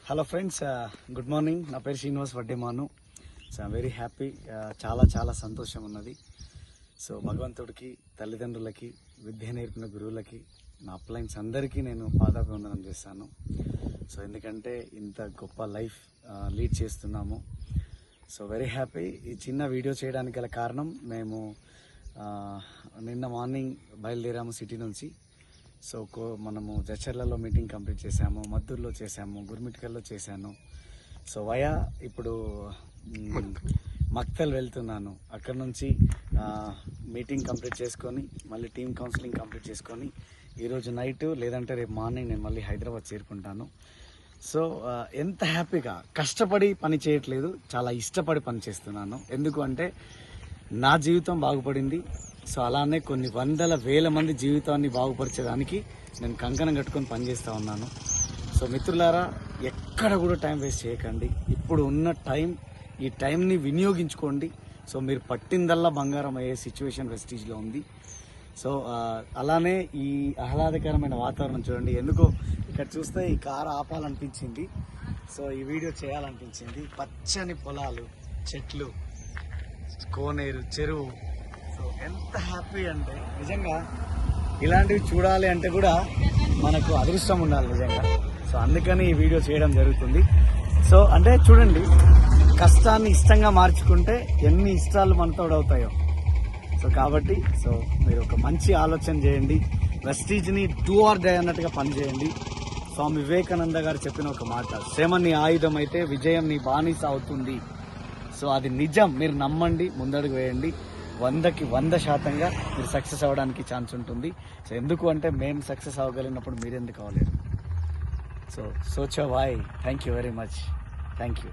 Hello friends, good morning. నా పేరు Srinivas Vaddemanu. So I'm very happy. చాలా సంతోషం ఉన్నది. సో భగవంతుడికి, తల్లిదండ్రులకి, విద్య నేర్పిన గురువులకి, నా అప్లైన్స్ అందరికీ నేను పాదాభివందనం చేస్తాను. సో ఎందుకంటే ఇంత గొప్ప లైఫ్ లీడ్ చేస్తున్నాము. So very happy. ఈ చిన్న వీడియో చేయడానికి గల కారణం, మేము నిన్న మార్నింగ్ బయలుదేరాము సిటీ నుంచి. సో మనము జచర్లలో మీటింగ్ కంప్లీట్ చేశాము, మద్దూరులో చేశాము, గుర్మిటికల్లో చేశాను. సో ఇప్పుడు మక్తల్ వెళ్తున్నాను. అక్కడ నుంచి మీటింగ్ కంప్లీట్ చేసుకొని మళ్ళీ టీమ్ కౌన్సిలింగ్ కంప్లీట్ చేసుకొని ఈరోజు నైట్ లేదంటే రేపు మార్నింగ్ నేను మళ్ళీ హైదరాబాద్ చేరుకుంటాను. సో ఎంత హ్యాపీగా, కష్టపడి పని చేయట్లేదు, చాలా ఇష్టపడి పని చేస్తున్నాను. ఎందుకు అంటే నా జీవితం బాగుపడింది. సో అలానే కొన్ని వందల వేల మంది జీవితాన్ని బాగుపరిచేదానికి నేను కంకణం కట్టుకొని పనిచేస్తూ ఉన్నాను. సో మిత్రులారా, ఎక్కడ కూడా టైం వేస్ట్ చేయకండి. ఇప్పుడు ఉన్న ఈ టైంని వినియోగించుకోండి. సో మీరు పట్టిందల్లా బంగారం అయ్యే సిచ్యువేషన్ వెస్టీజ్లో ఉంది. సో అలానే ఈ ఆహ్లాదకరమైన వాతావరణం చూడండి. ఎందుకో ఇక్కడ చూస్తే ఈ కారు ఆపాలనిపించింది. సో ఈ వీడియో చేయాలనిపించింది. పచ్చని పొలాలు, చెట్లు, కోనేరు, చెరువు. సో ఎంత హ్యాపీ అంటే నిజంగా ఇలాంటివి చూడాలి అంటే కూడా మనకు అదృష్టం ఉండాలి నిజంగా. సో అందుకని ఈ వీడియో చేయడం జరుగుతుంది. సో అంటే చూడండి, కష్టాన్ని ఇష్టంగా మార్చుకుంటే ఎన్ని ఇష్టాలు మనతో అవుతాయో. సో కాబట్టి మీరు ఒక మంచి ఆలోచన చేయండి. వెస్టీజ్ని డూ ఆర్ డై అన్నట్టుగా పనిచేయండి. స్వామి వివేకానంద గారు చెప్పిన ఒక మాట, శ్రమ నీ ఆయుధం అయితే విజయం నీ బానిస అవుతుంది. సో అది నిజం. మీరు నమ్మండి, ముందడుగు వేయండి. 100కి 100% మీరు సక్సెస్ అవ్వడానికి ఛాన్స్ ఉంటుంది. సో ఎందుకు అంటే మేము సక్సెస్ అవ్వగలిగినప్పుడు మీరెందుకు అవ్వలేరు? సో సోచో bye. Thank you very much. Thank you.